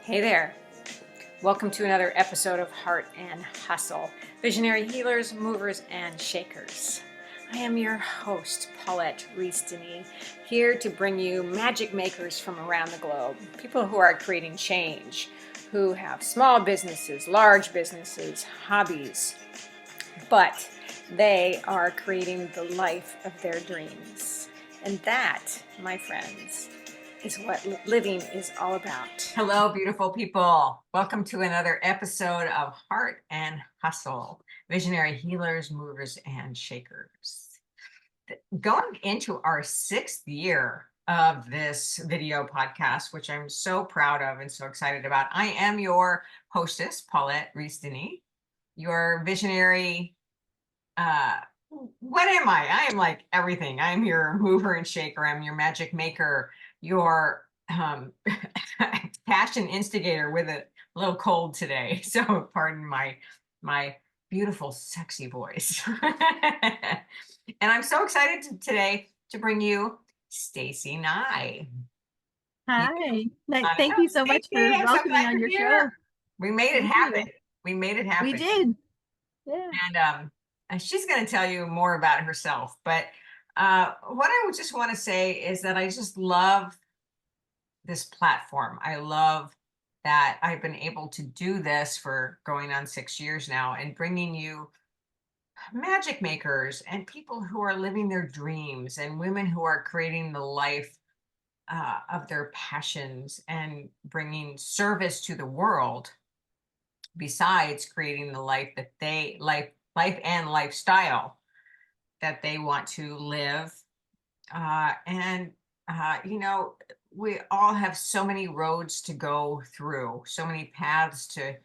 Hey there. Welcome to another episode of Heart and Hustle, Visionary Healers, Movers, and Shakers. I am your host, Paulette Rees-Denis, here to bring you magic makers from around the globe, people who are creating change, who have small businesses, large businesses, hobbies, but they are creating the life of their dreams. And that, my friends, is what living is all about. Hello, beautiful people. Welcome to another episode of Heart and Hustle, Visionary Healers, Movers, and Shakers. Going into our 6th year of this video podcast, which I'm so proud of and so excited about. I am your hostess, Paulette Rees-Denis, your visionary. What am I? I am like everything. I'm your mover and shaker. I'm your magic maker, your passion instigator with a little cold today. So pardon my beautiful, sexy voice. And I'm so excited today to bring you Stacey Nye. Hi. I Thank know, you so much Stacey, for I'm so welcoming me glad on you're your show. here. We made it Thank happen. you. We made it We happen. did. Yeah. And she's going to tell you more about herself. But what I would just want to say is that I just love this platform. I love that I've been able to do this for going on 6 years now and bringing you magic makers and people who are living their dreams and women who are creating the life of their passions and bringing service to the world besides creating the life that they life and lifestyle that they want to live. And you know, we all have so many roads to go through, so many paths to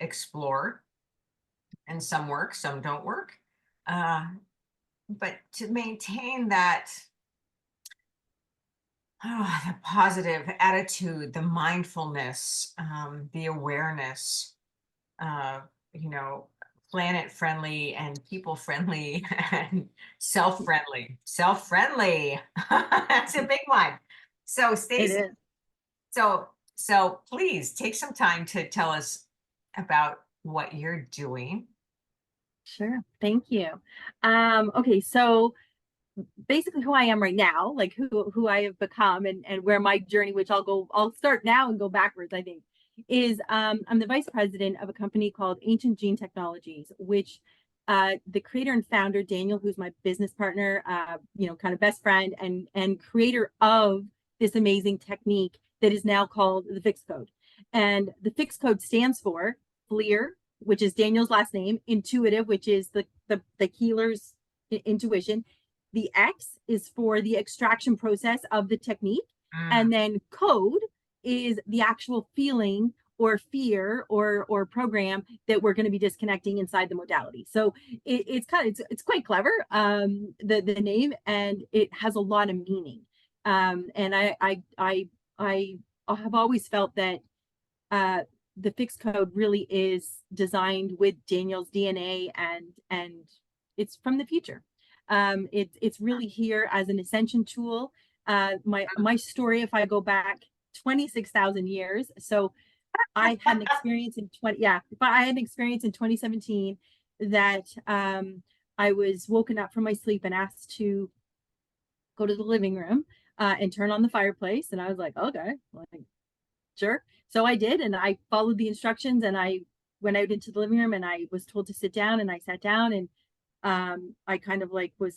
explore, and some work, some don't work. But to maintain that the positive attitude, the mindfulness, the awareness, uh, you know, planet friendly and people friendly and self friendly. That's a big one. So It Stacey, is. so please take some time to tell us about what you're doing. Sure. Thank you. Okay, so basically who I am right now, like who I have become and where my journey, which I'll start now and go backwards, I think, is I'm the vice president of a company called Ancient Gene Technologies, which the creator and founder, Daniel, who's my business partner, kind of best friend and creator of this amazing technique that is now called the F.I.X code. And the F.I.X code stands for FLIR, which is Daniel's last name, intuitive, which is the healer's intuition. The X is for the extraction process of the technique. And then code is the actual feeling or fear or program that we're going to be disconnecting inside the modality. So it's quite clever, the name, and it has a lot of meaning. And I have always felt that the F.I.X code really is designed with Daniel's DNA, and it's from the future. It's really here as an ascension tool. My story, if I go back 26,000 years, so I had an experience in 2017 that I was woken up from my sleep and asked to go to the living room and turn on the fireplace, and I was like, okay, like sure. So I did, and I followed the instructions, and I went out into the living room, and I was told to sit down, and I sat down, and I kind of like was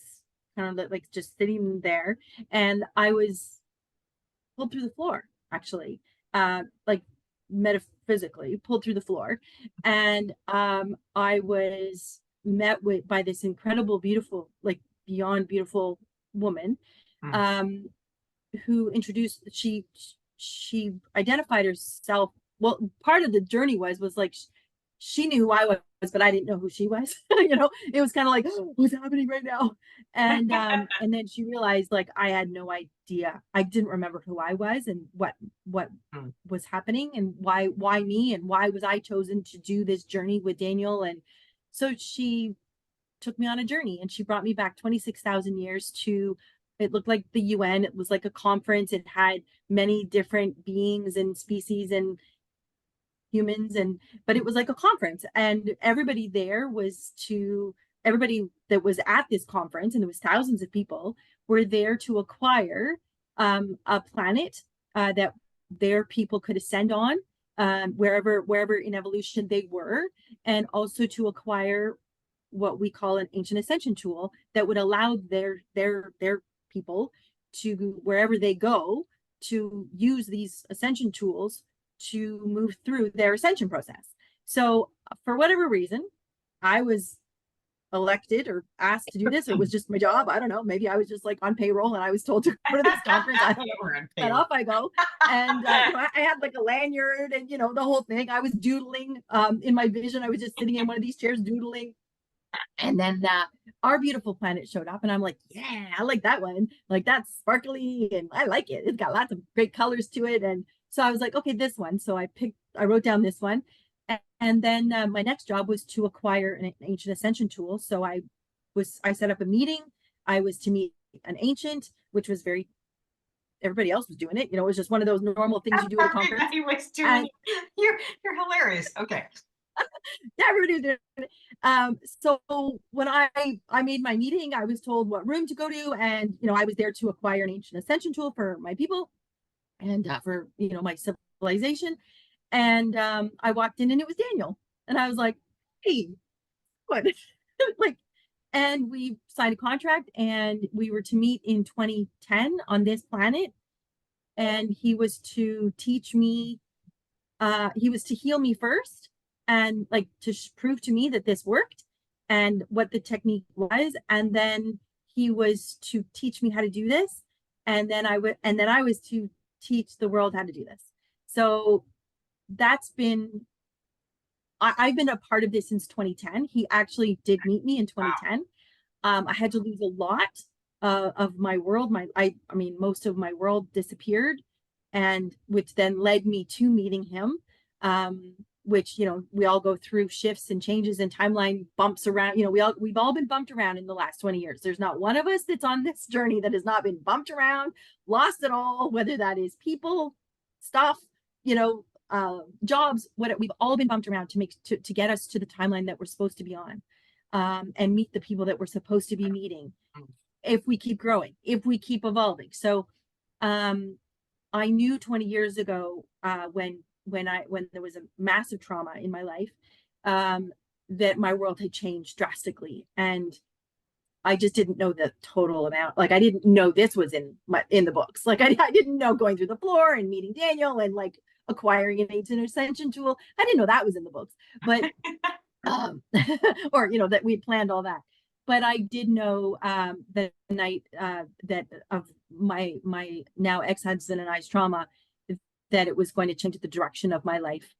kind of like just sitting there, and I was pulled through the floor, actually, like metaphysically pulled through the floor, and I was met with by this incredible, beautiful, like beyond beautiful woman, um, who introduced she identified herself. Well, part of the journey was like she knew who I was, but I didn't know who she was. It was kind of like, what's happening right now? And then she realized like I had no idea. I didn't remember who I was and what was happening and why me and why was I chosen to do this journey with Daniel. And so she took me on a journey, and she brought me back 26,000 years to it looked like the UN. It was like a conference. It had many different beings and species and humans, and but it was like a conference, and everybody that was at this conference, and there was thousands of people, were there to acquire a planet that their people could ascend on, wherever in evolution they were, and also to acquire what we call an ancient ascension tool that would allow their people to, wherever they go, to use these ascension tools to move through their ascension process. So for whatever reason, I was elected or asked to do this, or it was just my job. I don't know. Maybe I was just like on payroll and I was told to go to this conference. I don't know. But off I go. And I had like a lanyard and, the whole thing. I was doodling in my vision. I was just sitting in one of these chairs doodling. And then our beautiful planet showed up, and I'm like, yeah, I like that one. Like, that's sparkly and I like it. It's got lots of great colors to it. And so I was like, okay, this one. So I wrote down this one. And then my next job was to acquire an ancient ascension tool. So I set up a meeting. I was to meet an ancient, which was everybody else was doing it. It was just one of those normal things you do at a conference. Everybody was doing it. You're hilarious. Okay. Yeah, everybody was doing it. So when I made my meeting, I was told what room to go to, and I was there to acquire an ancient ascension tool for my people and for my civilization. And I walked in, and it was Daniel, and I was like, hey, what? Like, and we signed a contract, and we were to meet in 2010 on this planet, and he was to teach me, he was to heal me first, and like to prove to me that this worked and what the technique was, and then he was to teach me how to do this, and then I was to teach the world how to do this. So that's been, I've been a part of this since 2010. He actually did meet me in 2010. Wow. I had to lose a lot of my world. I mean, most of my world disappeared, and which then led me to meeting him. Which, we all go through shifts and changes and timeline bumps around. We've all been bumped around in the last 20 years. There's not one of us that's on this journey that has not been bumped around, lost it all, whether that is people, stuff, jobs, what we've all been bumped around to get us to the timeline that we're supposed to be on, and meet the people that we're supposed to be meeting. If we keep growing, if we keep evolving. So, I knew 20 years ago, when there was a massive trauma in my life, that my world had changed drastically, and I just didn't know the total amount. Like, I didn't know this was in the books. Like, I didn't know going through the floor and meeting Daniel and like acquiring an ancient ascension tool. I didn't know that was in the books, but or that we'd planned all that. But I did know the night that of my now ex-husband and I's trauma, that it was going to change the direction of my life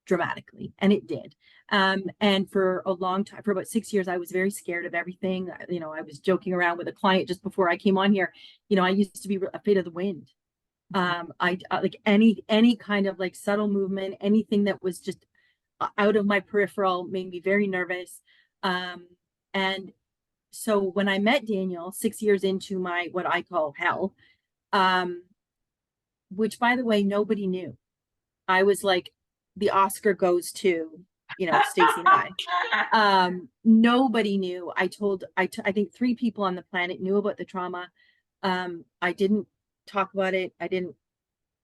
dramatically, and it did. And for a long time, for about 6 years, I was very scared of everything. I was joking around with a client just before I came on here. I used to be afraid of the wind. I like any kind of like subtle movement, anything that was just out of my peripheral made me very nervous. And so when I met Daniel 6 years into my, what I call hell, which by the way, nobody knew. I was like, the Oscar goes to, Stacey Nye. Nobody knew. I think 3 people on the planet knew about the trauma. I didn't talk about it. I didn't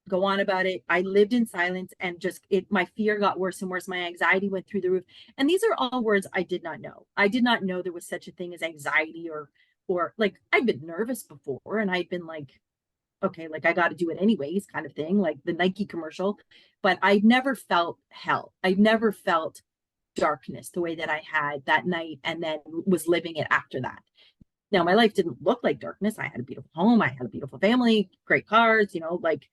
go on about it. I lived in silence, and my fear got worse and worse. My anxiety went through the roof. And these are all words I did not know. I did not know there was such a thing as anxiety, or like, I'd been nervous before, and I'd been like, okay, like I got to do it anyways, kind of thing, like the Nike commercial. But I never felt hell. I never felt darkness the way that I had that night, and then was living it after that. Now, my life didn't look like darkness. I had a beautiful home. I had a beautiful family, great cars, like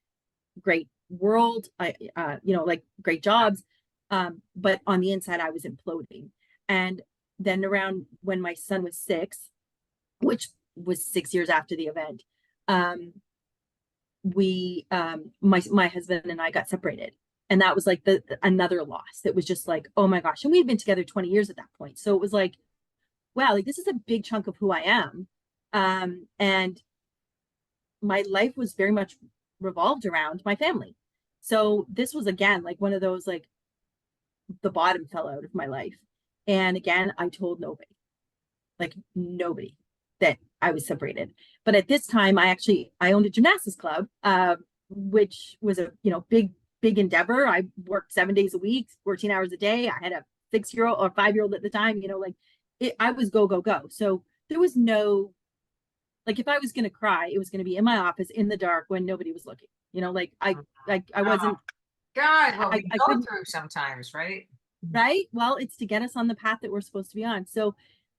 great world. Like great jobs. But on the inside, I was imploding. And then around when my son was 6, which was 6 years after the event, my husband and I got separated. And that was like another loss. That was just like, oh my gosh. And we'd been together 20 years at that point. So it was like, wow, like this is a big chunk of who I am. And my life was very much revolved around my family. So this was again like one of those, like, the bottom fell out of my life. And again, I told nobody, like nobody, that I was separated. But at this time, I owned a gymnastics club, which was a, big endeavor. I worked 7 days a week, 14 hours a day. I had a 6-year-old or 5-year-old at the time, I was go, go, go. So there was no, like, if I was going to cry, it was going to be in my office in the dark when nobody was looking, I wasn't, God, what we I go couldn't, through sometimes, right? right? Well, it's to get us on the path that we're supposed to be on. So,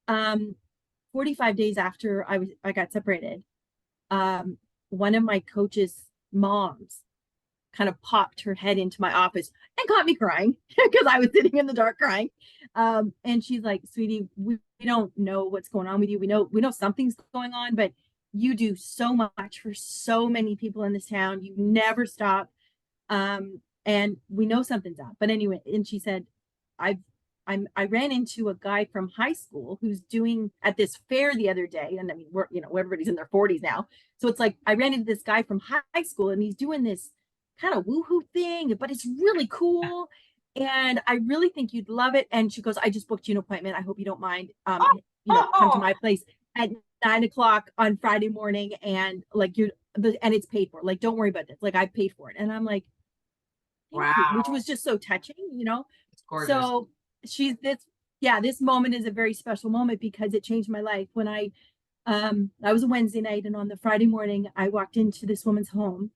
45 days after I got separated, one of my coach's moms kind of popped her head into my office and caught me crying because I was sitting in the dark crying. And she's like, "Sweetie, we don't know what's going on with you. We know something's going on, but you do so much for so many people in this town. You never stop. And we know something's up." But anyway, and she said, I ran into a guy from high school who's doing at this fair the other day. And I mean, everybody's in their 40s now. So it's like, I ran into this guy from high school and he's doing this kind of woohoo thing, but it's really cool. And I really think you'd love it. And she goes, "I just booked you an appointment. I hope you don't mind. Come to my place at 9 o'clock on Friday morning. And like, and it's paid for. Like, don't worry about this. Like, I paid for it." And I'm like, "Thank you," which was just so touching, It's gorgeous. So this moment is a very special moment because it changed my life. When I was a Wednesday night, and on the Friday morning, I walked into this woman's home,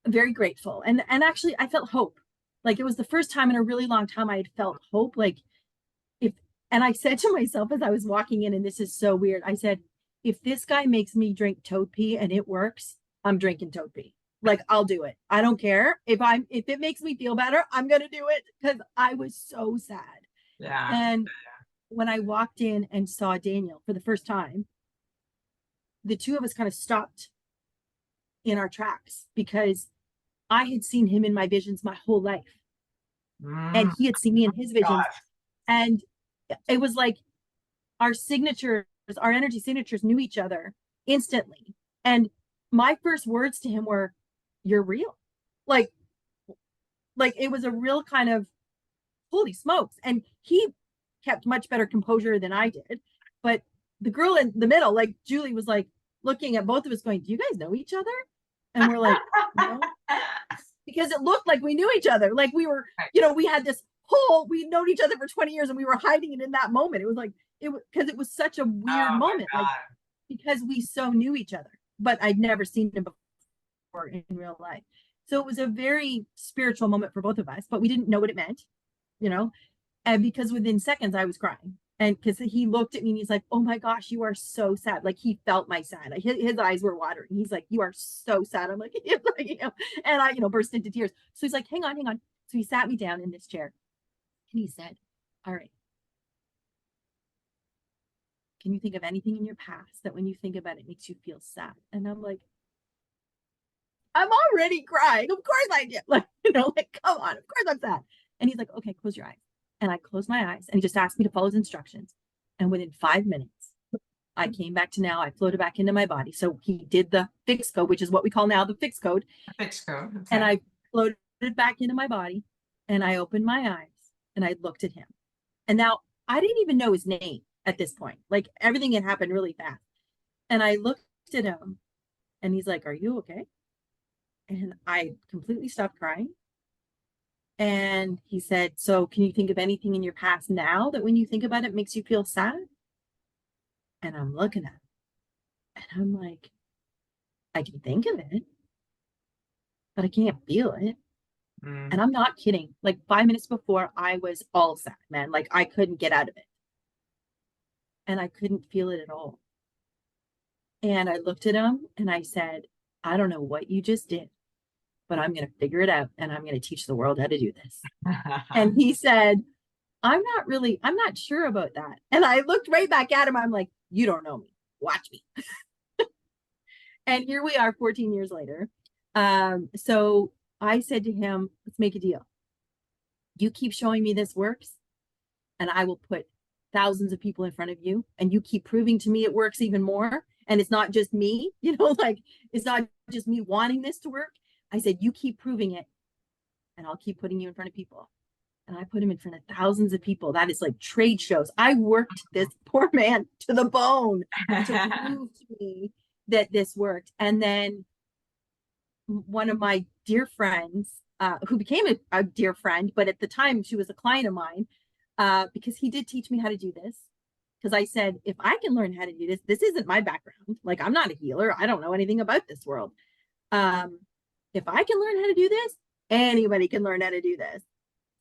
very grateful. And actually I felt hope. Like, it was the first time in a really long time I had felt hope. Like, and I said to myself as I was walking in, and this is so weird, I said, if this guy makes me drink toad pee and it works, I'm drinking toad pee. Like, I'll do it. I don't care if it makes me feel better, I'm going to do it, because I was so sad. Yeah. And when I walked in and saw Daniel for the first time, the two of us kind of stopped in our tracks, because I had seen him in my visions my whole life. And he had seen me in his visions. Gosh. And it was like our energy signatures knew each other instantly. And my first words to him were, "You're real." Like it was a real kind of, holy smokes. And he kept much better composure than I did. But the girl in the middle, like Julie, was like looking at both of us going, "Do you guys know each other?" And we're like, "No." Because it looked like we knew each other. Like, we were, we had this we'd known each other for 20 years and we were hiding it in that moment. It was like, because it was such a weird moment, like, because we so knew each other, but I'd never seen him before in real life. So it was a very spiritual moment for both of us, but we didn't know what it meant, and because within seconds I was crying. And because he looked at me and he's like, "Oh my gosh, you are so sad." Like, he felt my sad. Like, his eyes were watering. He's like, "You are so sad." I'm like, and I, burst into tears. So he's like, hang on. So he sat me down in this chair and he said, "All right, can you think of anything in your past that when you think about it makes you feel sad?" And I'm like, I'm already crying. Of course I do. Like, come on, of course I'm sad. And he's like, "Okay, close your eyes." And I closed my eyes and he just asked me to follow his instructions. And within 5 minutes, I came back to now. I floated back into my body. So he did the F.I.X code, which is what we call now the F.I.X code. F.I.X code. Okay. And I floated back into my body and I opened my eyes and I looked at him. And now I didn't even know his name at this point. Like, everything had happened really fast. And I looked at him and he's like, "Are you okay?" And I completely stopped crying. And he said, "So can you think of anything in your past now that when you think about it makes you feel sad?" And I'm looking at him and I'm like, I can think of it, but I can't feel it. And I'm not kidding. Like, 5 minutes before, I was all sad, man. Like, I couldn't get out of it. And I couldn't feel it at all. And I looked at him and I said, "I don't know what you just did, but I'm going to figure it out and I'm going to teach the world how to do this." And he said, I'm not sure about that." And I looked right back at him. I'm like, "You don't know me. Watch me." And here we are 14 years later. So I said to him, "Let's make a deal. You keep showing me this works, and I will put thousands of people in front of you, and you keep proving to me it works even more, And it's not just me, like it's not just me wanting this to work. I said, you keep proving it and I'll keep putting you in front of people. And I put him in front of thousands of people. That is like trade shows. I worked this poor man to the bone to prove to me that this worked. And then one of my dear friends, who became a dear friend, but at the time she was a client of mine, because he did teach me how to do this. Because I said, if I can learn how to do this, this isn't my background. Like, I'm not a healer. I don't know anything about this world. If I can learn how to do this, anybody can learn how to do this.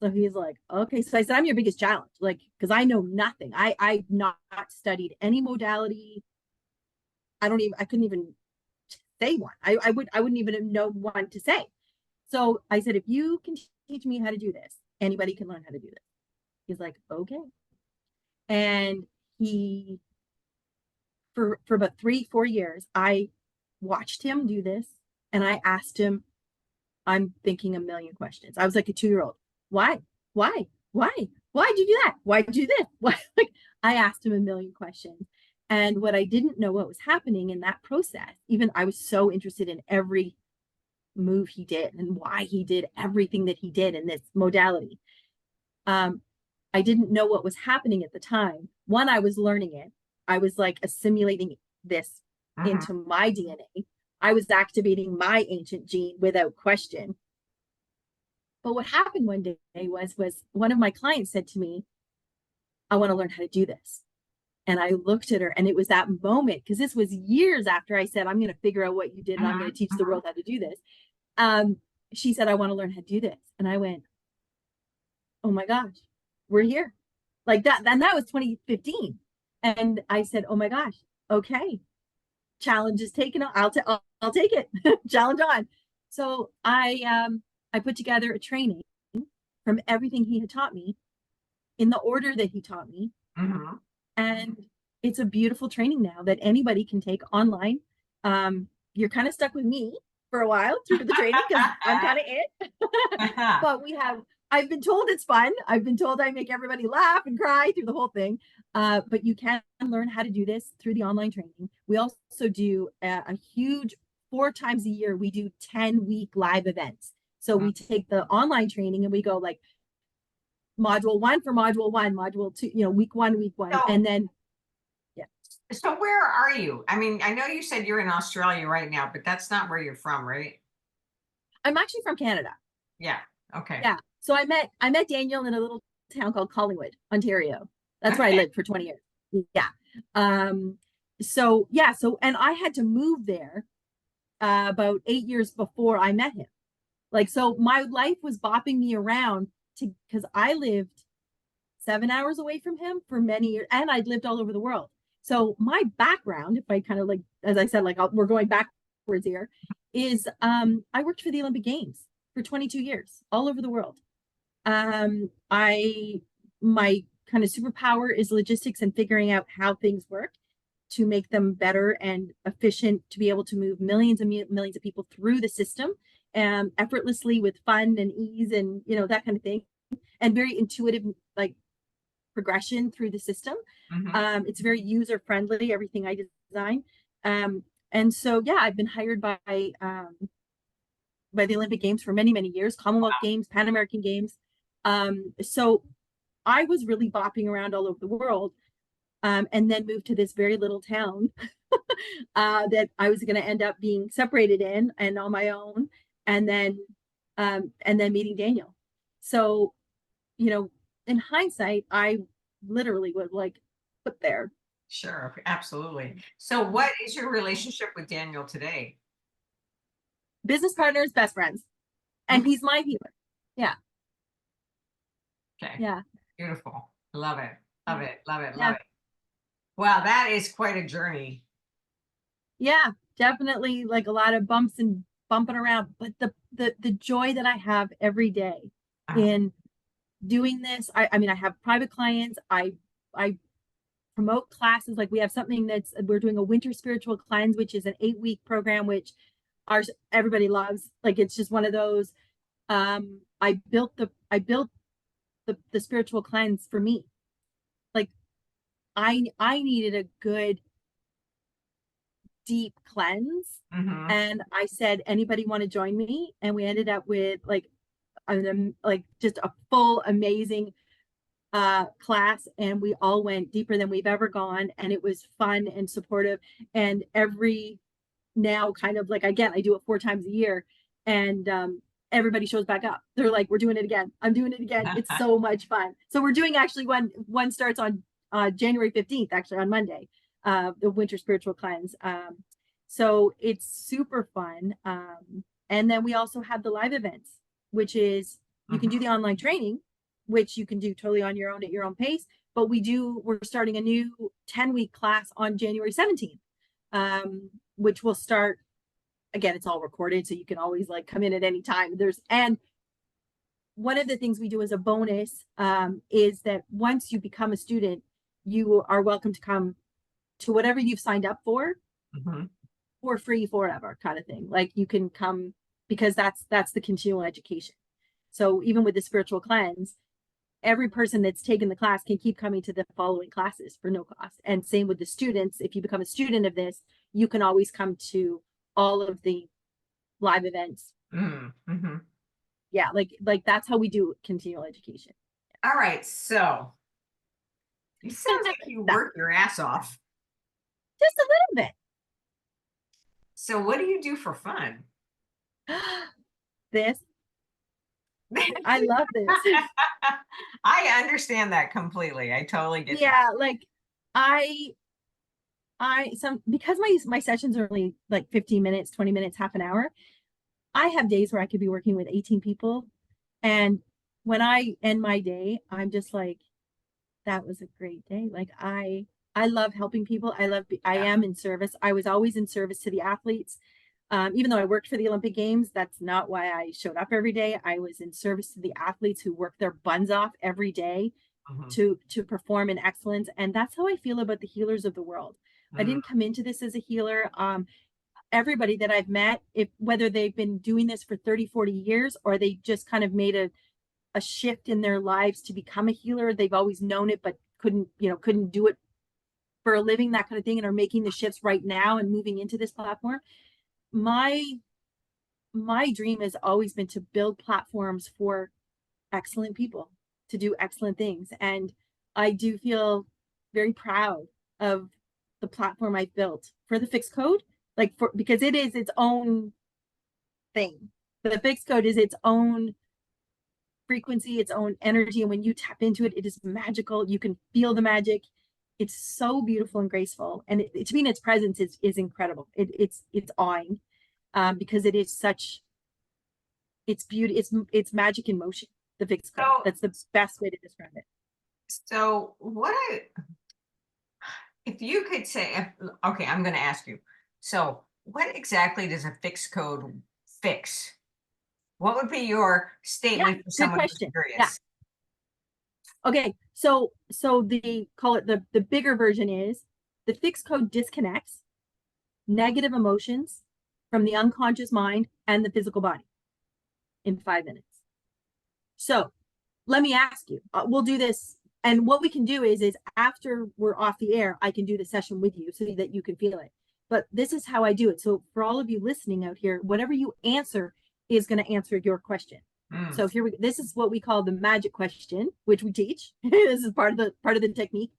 So he's like, okay. So I said, I'm your biggest challenge, like, because I know nothing. I've not studied any modality. I couldn't even say one. I wouldn't even know one to say. So I said, if you can teach me how to do this, anybody can learn how to do this. He's like, okay. And he, for about 3-4 years, I watched him do this, and I asked him, I'm thinking a million questions. I was like a 2-year-old. Why? Why'd you do that? Why'd you do this? Why? Like, I asked him a million questions. And what I didn't know what was happening in that process, even I was so interested in every move he did and why he did everything that he did in this modality. I didn't know what was happening at the time. One, I was learning it. I was like assimilating this into my DNA. I was activating my ancient gene without question. But what happened one day was one of my clients said to me, I want to learn how to do this. And I looked at her, and it was that moment, because this was years after I said, I'm going to figure out what you did and I'm going to teach the world how to do this. She said, I want to learn how to do this. And I went, oh my gosh, we're here. Like that. And that was 2015. And I said, oh my gosh, okay. Challenge is taken. I'll take it. Challenge on. So I put together a training from everything he had taught me in the order that he taught me. And it's a beautiful training now that anybody can take online. You're kind of stuck with me for a while through the training because I'm kind of it. But I've been told it's fun. I've been told I make everybody laugh and cry through the whole thing. But you can learn how to do this through the online training. We also do a huge 4 times a year. We do 10-week live events. So we take the online training and we go like module 1 for module 1, module 2, week 1, So- and then So where are you? I mean, I know you said you're in Australia right now, but that's not where you're from, right? I'm actually from Canada. Yeah. Okay. Yeah. So I met Daniel in a little town called Collingwood, Ontario. That's where I lived for 20 years. Yeah. So and I had to move there about 8 years before I met him. Like, so my life was bopping me around because I lived 7 hours away from him for many years, and I'd lived all over the world. So my background, if I kind of like, as I said, like we're going backwards here, is I worked for the Olympic Games for 22 years, all over the world. My kind of superpower is logistics and figuring out how things work to make them better and efficient, to be able to move millions and millions of people through the system effortlessly with fun and ease and that kind of thing, and very intuitive, like progression through the system. It's very user friendly, everything I design. And so I've been hired by the Olympic Games for many years, Commonwealth Games, Pan American Games. So I was really bopping around all over the world, and then moved to this very little town that I was going to end up being separated in and on my own, and then meeting Daniel. So, in hindsight, I literally was like put there. Sure, absolutely. So what is your relationship with Daniel today? Business partners, best friends. And he's my healer. Yeah. Okay. Yeah. Beautiful. Love it. Love it. Love it. Yeah. Love it. Wow, that is quite a journey. Yeah, definitely, like a lot of bumps and bumping around, but the joy that I have every day in doing this. I mean, I have private clients. I promote classes. Like, we have something we're doing a winter spiritual cleanse, which is an 8-week program, which everybody loves. Like, it's just one of those. I built the spiritual cleanse for me. Like, I needed a good deep cleanse. Mm-hmm. And I said, anybody want to join me? And we ended up with like just a full amazing class, and we all went deeper than we've ever gone, and it was fun and supportive. And every now kind of like, again, I do it 4 times a year, and everybody shows back up. They're like, we're doing it again, I'm doing it again. It's so much fun. So we're doing, actually, one starts on January 15th, actually on Monday, the winter spiritual cleanse. So it's super fun. And then we also have the live events, which is, you can do the online training, which you can do totally on your own at your own pace. But we're starting a new 10-week class on January 17th, which will start, again, it's all recorded, so you can always like come in at any time. And one of the things we do as a bonus is that once you become a student, you are welcome to come to whatever you've signed up for free forever, kind of thing. Like, you can come because that's the continual education. So even with the spiritual cleanse, every person that's taken the class can keep coming to the following classes for no cost. And same with the students. If you become a student of this, you can always come to all of the live events. Mm-hmm. Yeah, like that's how we do continual education. All right, so it sounds like you work your ass off. Just a little bit. So what do you do for fun? This. I love this. I understand that completely. I totally get Yeah, like because my sessions are only like 15 minutes, 20 minutes, half an hour. I have days where I could be working with 18 people. And when I end my day, I'm just like, that was a great day. Like, I love helping people. I am in service. I was always in service to the athletes. Even though I worked for the Olympic Games, that's not why I showed up every day. I was in service to the athletes who work their buns off every day to perform in excellence. And that's how I feel about the healers of the world. I didn't come into this as a healer. Everybody that I've met, whether they've been doing this for 30, 40 years, or they just kind of made a shift in their lives to become a healer, they've always known it, but couldn't do it for a living, that kind of thing, and are making the shifts right now and moving into this platform. My dream has always been to build platforms for excellent people to do excellent things. And I do feel very proud of the platform I've built for the F.I.X code, because it is its own thing. The F.I.X code is its own frequency, its own energy. And when you tap into it, it is magical. You can feel the magic. It's so beautiful and graceful. And to me, its presence is incredible. It's awing, because it is it's beauty. It's magic in motion. The F.I.X code. That's the best way to describe it. So if you could say, okay, I'm going to ask you. So what exactly does a F.I.X code fix? What would be your statement for someone who's curious? Yeah. Okay, so the bigger version is the F.I.X code disconnects negative emotions from the unconscious mind and the physical body in 5 minutes. So let me ask you, we'll do this. And what we can do is after we're off the air, I can do the session with you so that you can feel it. But this is how I do it. So for all of you listening out here, whatever you answer is going to answer your question. So this is what we call the magic question, which we teach. This is part of the technique.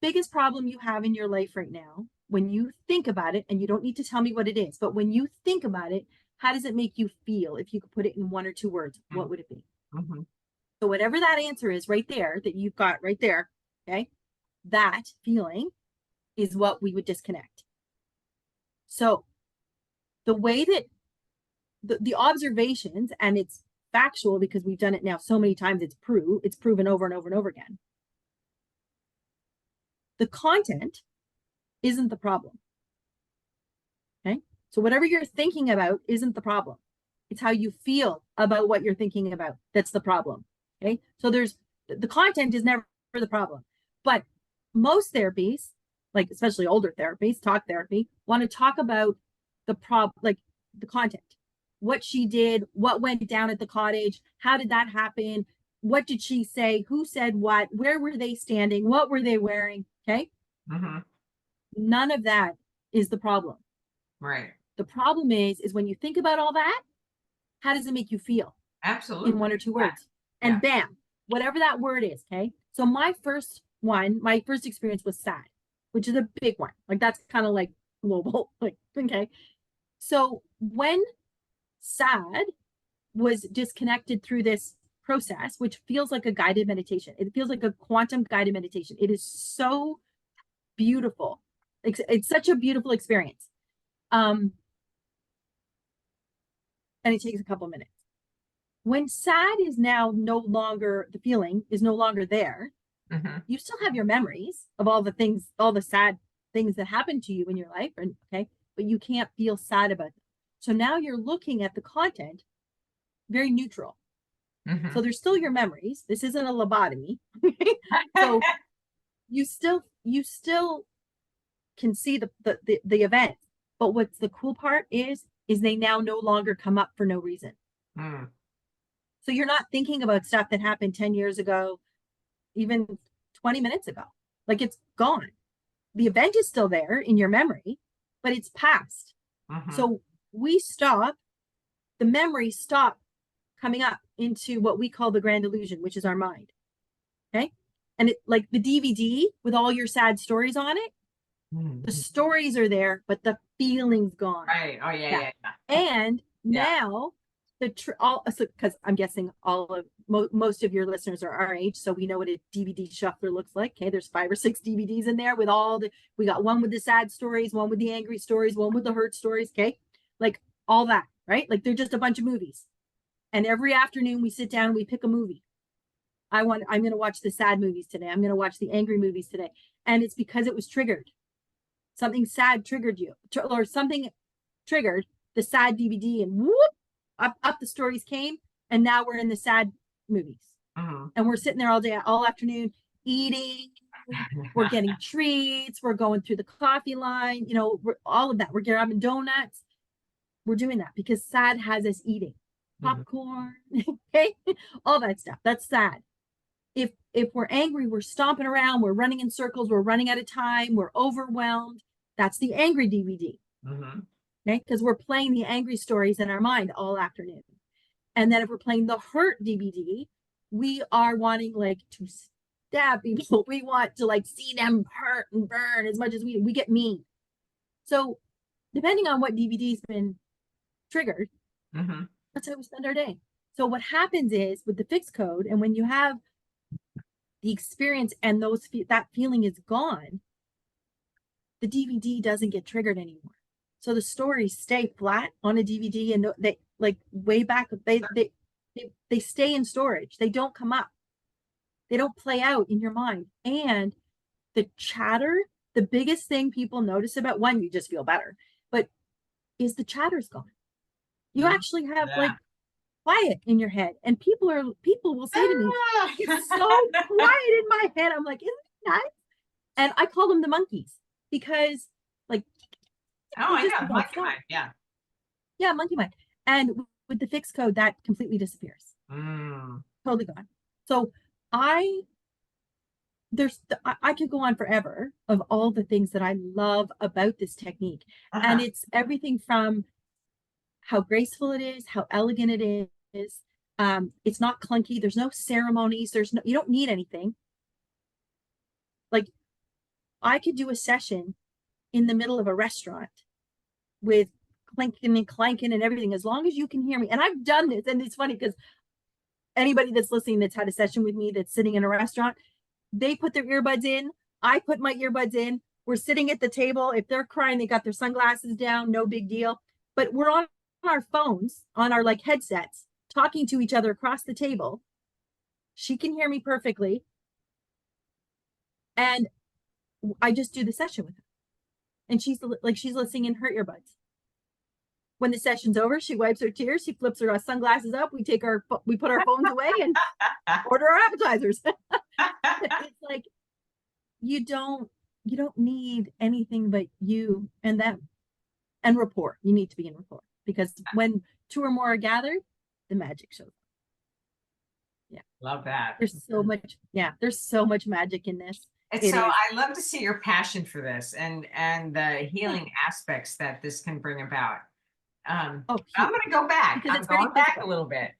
Biggest problem you have in your life right now, when you think about it, and you don't need to tell me what it is, but when you think about it, how does it make you feel? If you could put it in 1 or 2 words, what would it be? So whatever that answer is right there, that you've got right there, okay, that feeling is what we would disconnect. So the way that the observations, and it's factual because we've done it now so many times, it's proven over and over and over again. The content isn't the problem. Okay, so whatever you're thinking about isn't the problem. It's how you feel about what you're thinking about that's the problem. Okay, so the content is never the problem, but most therapies, like especially older therapies, talk therapy, want to talk about the the content, what she did, what went down at the cottage, how did that happen, what did she say, who said what, where were they standing, what were they wearing? Okay, none of that is the problem. Right. The problem is when you think about all that, how does it make you feel Absolutely. in one or two Yeah. words? And Yeah. bam, whatever that word is. Okay. So my first experience was sad, which is a big one. Like that's kind of like global. Like, okay. So when sad was disconnected through this process, which feels like a guided meditation, it feels like a quantum guided meditation. It is so beautiful. It's such a beautiful experience. And it takes a couple minutes. When sad is now no longer, the feeling is no longer there, you still have your memories of all the things, all the sad things that happened to you in your life, and okay, but you can't feel sad about them. So now you're looking at the content very neutral. So there's still your memories. This isn't a lobotomy. So you still can see the event. But what's the cool part is they now no longer come up for no reason. So you're not thinking about stuff that happened 10 years ago, even 20 minutes ago. Like it's gone. The event is still there in your memory, but it's past. So the memories stop coming up into what we call the grand illusion, which is our mind. Okay. And it, like the DVD with all your sad stories on it, the stories are there, but the feeling's gone. Right. Oh yeah. And now because I'm guessing most of your listeners are our age, so we know what a DVD shuffler looks like. Okay, there's 5 or 6 DVDs in there with we got one with the sad stories, one with the angry stories, one with the hurt stories. Okay, like all that, right? Like they're just a bunch of movies. And every afternoon we sit down and we pick a movie. I'm going to watch the sad movies today. I'm going to watch the angry movies today. And it's because it was triggered. Something sad triggered you, or something triggered the sad DVD, and whoop, up the stories came. And now we're in the sad movies. And we're sitting there all afternoon eating. We're getting treats. We're going through the coffee line, all of that. We're grabbing donuts. We're doing that because sad has us eating popcorn, okay, all that stuff. That's sad. If we're angry, we're stomping around, we're running in circles, we're running out of time, we're overwhelmed. That's the angry DVD, okay, because we're playing the angry stories in our mind all afternoon. And then if we're playing the hurt DVD, we are wanting like to stab people. We want to like see them hurt and burn as much as we get mean. So depending on what DVD's been triggered, that's how we spend our day. So what happens is with the F.I.X code, and when you have the experience and that feeling is gone, the DVD doesn't get triggered anymore. So the stories stay flat on a DVD, and they like way back, they stay in storage. They don't come up. They don't play out in your mind. And the chatter, the biggest thing people notice about one, you just feel better, but is the chatter's gone. You actually have like quiet in your head, and people will say to me, it's so quiet in my head. I'm like, isn't it nice? And I call them the monkeys because like, monkey mind. Yeah, monkey mind. And with the F.I.X code, that completely disappears. Totally gone. So I could go on forever of all the things that I love about this technique. And it's everything from how graceful it is, how elegant it is. It's not clunky. There's no ceremonies. You don't need anything. Like I could do a session in the middle of a restaurant with clinking and clanking and everything, as long as you can hear me. And I've done this, and it's funny because anybody that's listening that's had a session with me that's sitting in a restaurant, they put their earbuds in. I put my earbuds in. We're sitting at the table. If they're crying, they got their sunglasses down, no big deal. But we're on our phones, on our like headsets, talking to each other across the table. She can hear me perfectly. And I just do the session with her. And she's listening in her earbuds. When the session's over, she wipes her tears, she flips her sunglasses up, we put our phones away and order our appetizers. It's like you don't need anything but you and them and rapport. You need to be in rapport, because when 2 or more are gathered, the magic shows up. Yeah. Love that. There's so much magic in this. It's It so is. I love to see your passion for this and the Yeah. healing aspects that this can bring about. Oh, I'm huge. going to go back. Because I'm it's very going back a physical. little bit.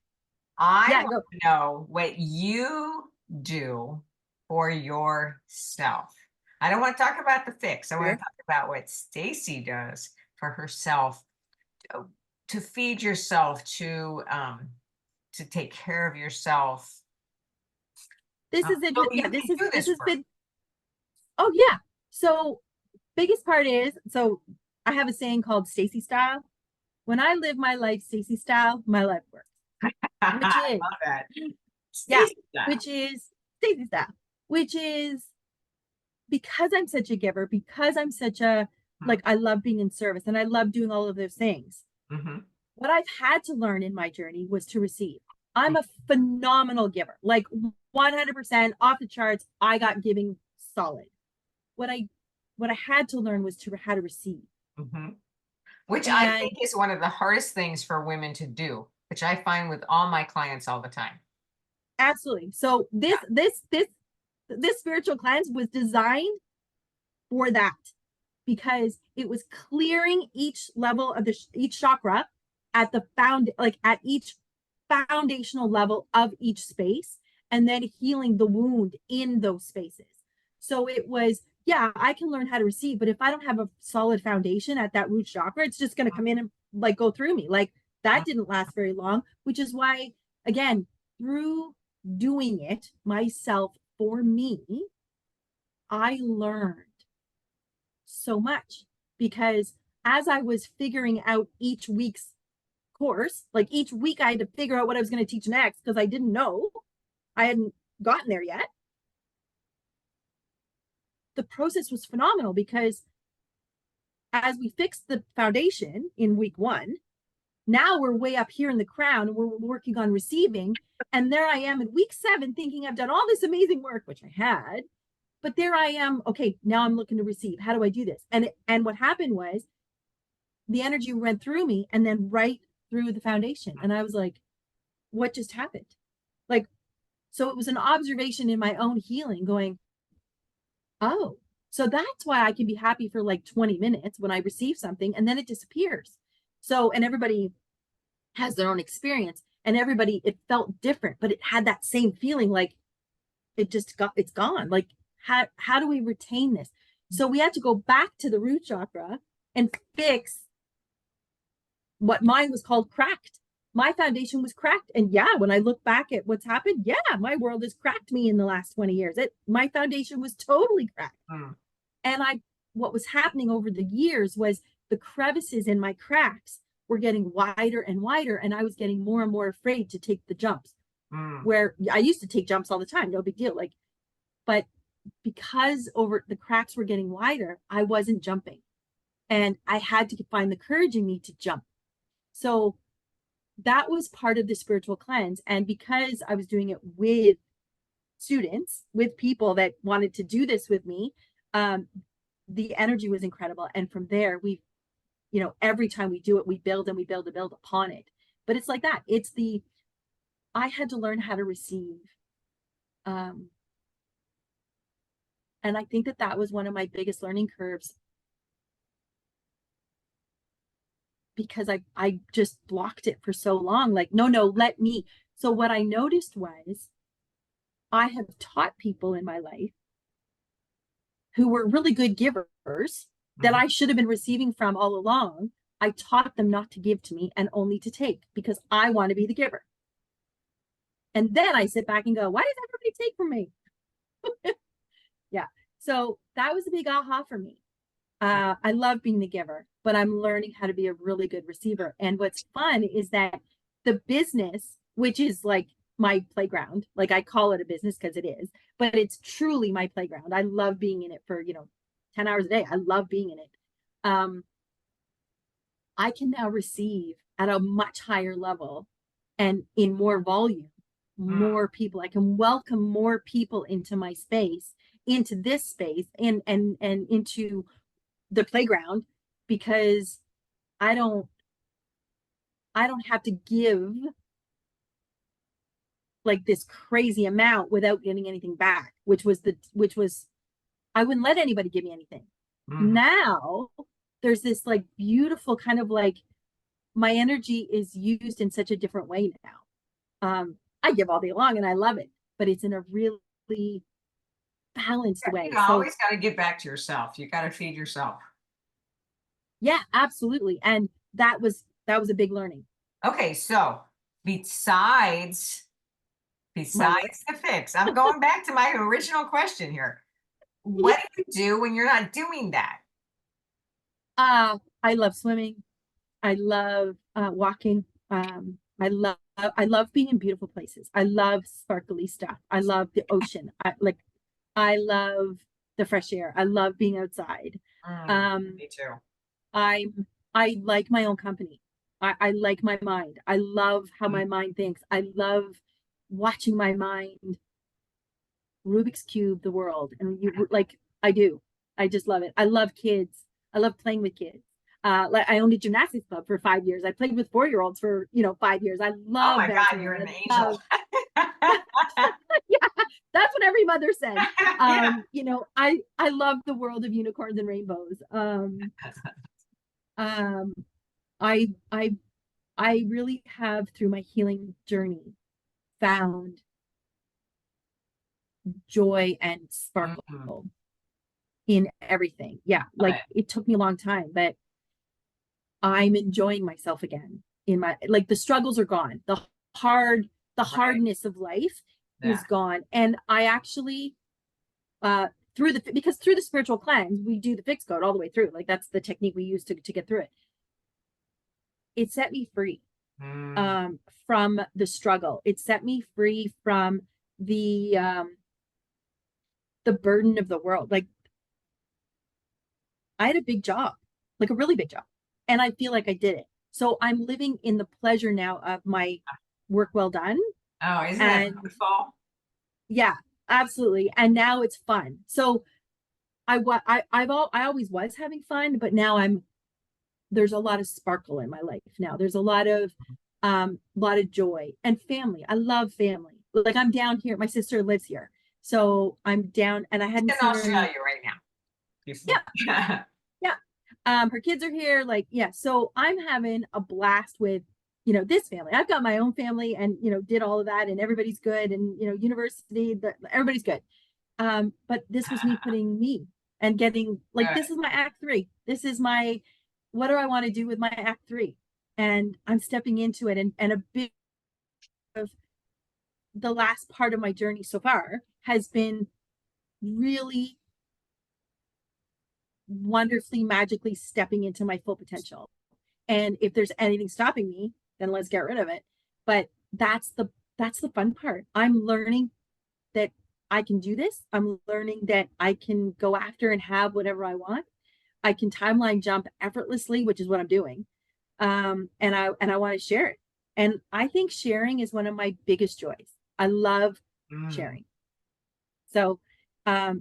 I Yeah, want go. to know what you do for yourself. I don't want to talk about the fix. I want to Sure. talk about what Stacey does for herself to, to feed yourself, to take care of yourself, This is so it. you Yeah, can do this this has work. been. Oh yeah. So biggest part is, so I have a saying called Stacey style. When I live my life Stacey style, my life works. Which I is, love that. yeah, Stacey style. which is Stacey style, which is because I'm such a giver, because I'm such a, like, I love being in service and I love doing all of those things. Mm-hmm. What I've had to learn in my journey was to receive. I'm a phenomenal giver, like 100% off the charts. I got giving solid. What I what I had to learn was to how to receive. Mm-hmm. Which I And think is one of the hardest things for women to do, which I find with all my clients all the time. absolutely. So this spiritual cleanse was designed for that, because it was clearing each level of each chakra at the like at each foundational level of each space, and then healing the wound in those spaces. So it was, yeah, I can learn how to receive, but if I don't have a solid foundation at that root chakra, it's just going to come in and like go through me. Like that didn't last very long, which is why, again, through doing it myself for me, I learned so much, because as I was figuring out each week's course, like each week I had to figure out what I was going to teach next because I didn't know. I hadn't gotten there yet. The process was phenomenal because as we fixed the foundation in week 1, now we're way up here in the crown and we're working on receiving. And there I am in week 7 thinking I've done all this amazing work, which I had. But there I am. Okay, now I'm looking to receive. How do I do this? And what happened was the energy went through me and then right through the foundation. And I was like, what just happened? Like, so it was an observation in my own healing going, oh, so that's why I can be happy for like 20 minutes when I receive something and then it disappears. So, and everybody has their own experience and everybody, it felt different, but it had that same feeling like it's gone. Like, how do we retain this? So we had to go back to the root chakra and fix what mine was called cracked. My foundation was cracked. And yeah, when I look back at what's happened, yeah, my world has cracked me in the last 20 years. My foundation was totally cracked. Mm. And what was happening over the years was the crevices in my cracks were getting wider and wider. And I was getting more and more afraid to take the jumps, where I used to take jumps all the time. No big deal. Like, but because over the cracks were getting wider, I wasn't jumping. And I had to find the courage in me to jump. So that was part of the spiritual cleanse. And because I was doing it with students, with people that wanted to do this with me, the energy was incredible. And from there, every time we do it, we build and we build and build upon it. But it's like that. I had to learn how to receive. And I think that was one of my biggest learning curves, because I just blocked it for so long. Like, no, let me. So what I noticed was I have taught people in my life who were really good givers that I should have been receiving from all along. I taught them not to give to me and only to take, because I want to be the giver. And then I sit back and go, why does everybody take from me? Yeah. So that was a big aha for me. I love being the giver, but I'm learning how to be a really good receiver. And what's fun is that the business, which is like my playground, like I call it a business because it is, but it's truly my playground. I love being in it for, 10 hours a day. I love being in it. I can now receive at a much higher level and in more volume, more people. I can welcome more people into my space, into this space, and into the playground, because I don't have to give like this crazy amount without getting anything back, which was I wouldn't let anybody give me anything. Mhm. Now there's this like beautiful kind of like my energy is used in such a different way now. I give all day long and I love it, but it's in a really balanced You way. So always got to give back to yourself. You got to feed yourself. yeah, absolutely. And that was a big learning. Okay, so besides My work. besides the fix, I'm going back to my original question here. Yeah. What do you do when you're not doing that? I love swimming. I love walking. I love being in beautiful places. I love sparkly stuff. I love the ocean. I love the fresh air. I love being outside. Um, Me too. I like my own company. I like my mind. I love how Mm. my mind thinks. I love watching my mind Rubik's Cube the world. And you like I do. I just love it. I love kids. I love playing with kids. Like I owned a gymnastics club for 5 years. I played with 4-year-olds for 5 years. I Oh love my God, bouncing you're around. an I angel. love, yeah, that's what every mother says. Yeah. I love the world of unicorns and rainbows. Um, I I I really have through my healing journey found joy and Mhm. sparkle in everything. Yeah, like Right. it took me a long time, but I'm enjoying myself again in my like the struggles are gone. Hard the Right. hardness of life Yeah. is gone. And I actually through the because through the spiritual cleanse, we do the fix code all the way through. Like that's the technique we use to get through it. It set me free Mm. um from the struggle. It set me free from the um the burden of the world. Like I had a big job, like a really big job, and I feel like I did it. So I'm living in the pleasure now of my work well done. Oh, isn't that And beautiful? yeah, absolutely. And now it's fun. So I always was having fun, but now there's a lot of sparkle in my life now. There's a lot of joy and family. I love family. Like I'm down here. My sister lives here. So I'm down and I She's hadn't in seen her in Australia right now. Beautiful. yeah, yeah. Her kids are here, like, yeah. So I'm having a blast with, this family. I've got my own family and, did all of that and everybody's good and, university, everybody's good. But this was me putting me and getting like, Good. this is my act three. This is what do I want to do with my act three? And I'm stepping into it. And a bit of the last part of my journey so far has been really wonderfully, magically stepping into my full potential. And if there's anything stopping me, then let's get rid of it. But that's the fun part. I'm learning that I can do this. I'm learning that I can go after and have whatever I want. I can timeline jump effortlessly, which is what I'm doing. And I want to share it. And I think sharing is one of my biggest joys. I love Mm. sharing. So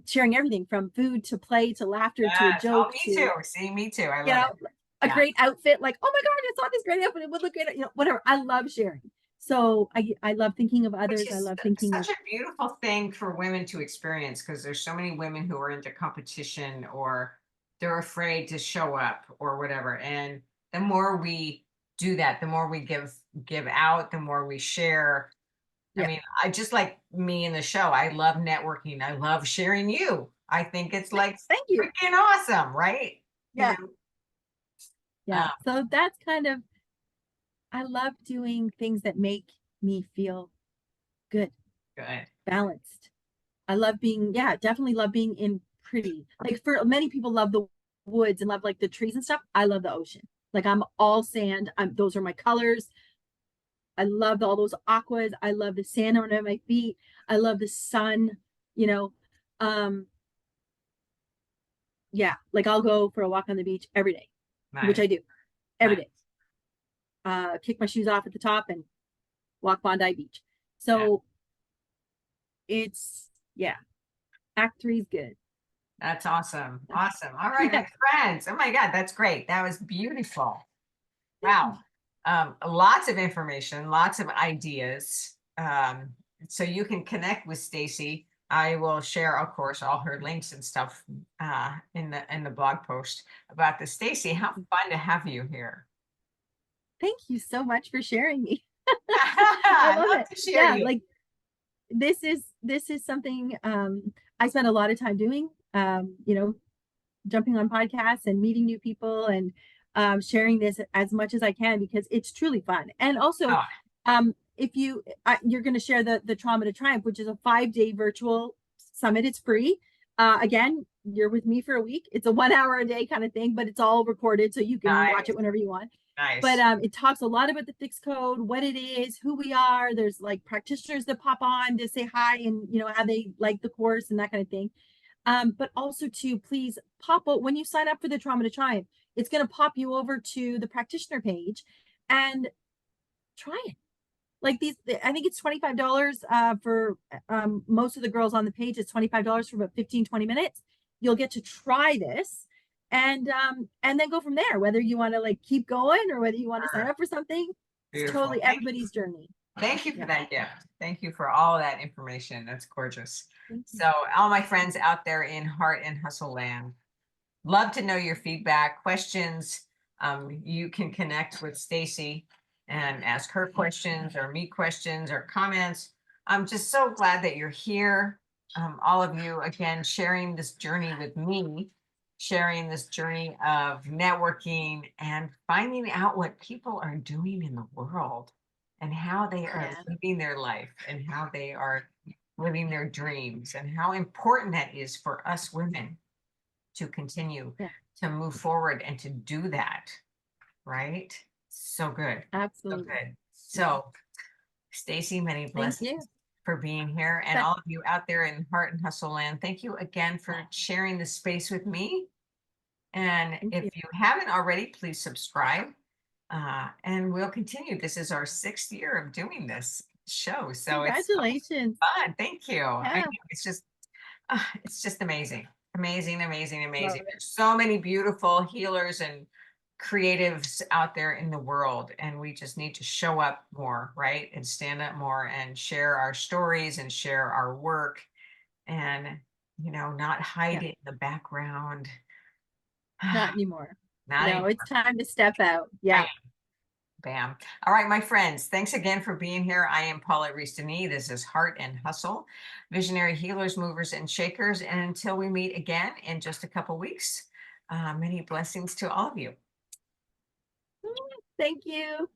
sharing everything from food to play to laughter to a Yes. Oh, joke me to too. See, me too. I you love know, it. a Yeah. great outfit, like, oh my God, I saw this great outfit. It would look great, whatever. I love sharing. So I love thinking of Which others. I is love thinking such of, a beautiful thing for women to experience because there's so many women who are into competition or they're afraid to show up or whatever. And the more we do that, the more we give out, the more we share. I yeah, mean, I just like me in the show. I love networking. I love sharing you. I think it's like thank you. freaking awesome, right? You Yeah. know, Yeah. So that's kind of, I love doing things that make me feel good, good. balanced. I love being, yeah, definitely love being in pretty. Like for many people love the woods and love like the trees and stuff. I love the ocean. Like I'm all sand. Those are my colors. I love all those aquas. I love the sand under my feet. I love the sun, you know. Um, yeah, like I'll go for a walk on the beach every day, which Nice. I do every Nice. day. Kick my shoes off at the top and walk Bondi Beach. Yeah. So it's yeah, Act Three is good. That's awesome. Awesome. All right, my friends. Oh my God, that's great. That was beautiful. Wow. Lots of information, lots of ideas. So you can connect with Stacey I will share, of course, all her links and stuff in the blog post about this. Stacey, how fun to have you here. Thank you so much for sharing me. I I love love it. to share Yeah, you. like this is something I spend a lot of time doing. Jumping on podcasts and meeting new people and sharing this as much as I can because it's truly fun. And also, Oh, if you're going to share the Trauma to Triumph, which is a 5-day virtual summit. It's free. Again, you're with me for a week. It's a 1 hour a day kind of thing, but it's all recorded so you can watch nice, it whenever you want. But nice. it talks a lot about the F.I.X code, what it is, who we are. There's like practitioners that pop on to say hi and how they like the course and that kind of thing. But also to please pop out when you sign up for the Trauma to Triumph, it's going to pop you over to the practitioner page and try it. Like I think it's $25 for most of the girls on the page. It's $25 for about 15-20 minutes. You'll get to try this and then go from there, whether you want to like keep going or whether you want to sign up for something. It's Beautiful. totally everybody's journey. Thank you for Yeah. that gift. Thank you for all that information. That's gorgeous. Thank you. So, all my friends out there in Heart and Hustle Land, love to know your feedback, questions. You can connect with Stacey and ask her questions or me questions or comments. I'm just so glad that you're here. All of you, again, sharing this journey with me, sharing this journey of networking and finding out what people are doing in the world and how they are Yeah. living their life and how they are living their dreams and how important that is for us women to continue Yeah. to move forward and to do that. Right? So good. So Absolutely. good. So, Stacey, many Thank blessings you. for being here. And That- all of you out there in Heart and Hustle Land, thank you again for sharing this space with me. And Thank if you. you haven't already, please subscribe. And we'll continue. This is our 6th year of doing this show. So it's so Congratulations. fun. Thank you. I Yeah. know it's just amazing. Amazing, amazing, Love amazing. it. There's so many beautiful healers and creatives out there in the world, and we just need to show up more, right? And stand up more and share our stories and share our work and, not hide Yeah. it in the background. Not anymore. Not No, anymore. it's time to step out. Bam, Yeah. bam. All right, my friends, thanks again for being here. I am Paulette Rees-Denis. This is Heart and Hustle, Visionary Healers, Movers, and Shakers. And until we meet again in just a couple weeks, many blessings to all of you. Thank you.